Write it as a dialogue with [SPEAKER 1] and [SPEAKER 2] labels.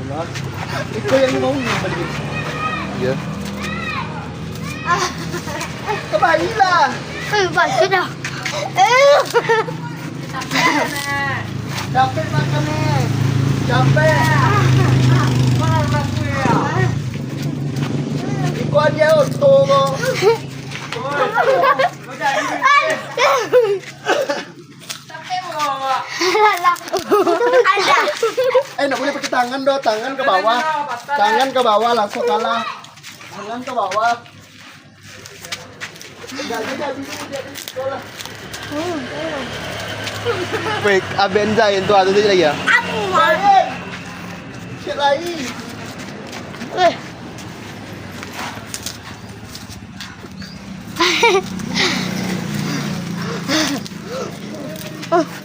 [SPEAKER 1] Allah. Ikaw yang mau balik.
[SPEAKER 2] Ya.
[SPEAKER 1] Kembali lah.
[SPEAKER 3] Baca dah.
[SPEAKER 1] Capek makan nih. Capek. Ikaw aja otomo.
[SPEAKER 3] Ada.
[SPEAKER 1] Nggak boleh pakai tangan dong, tangan ke bawah. Tangan ke bawah langsung kalah. Tangan ke bawah. Jadi sekolah.
[SPEAKER 2] Wait, abenza itu ada tu lagi ya?
[SPEAKER 3] Aku mau.
[SPEAKER 1] Lain. Shit lain.
[SPEAKER 3] Oh.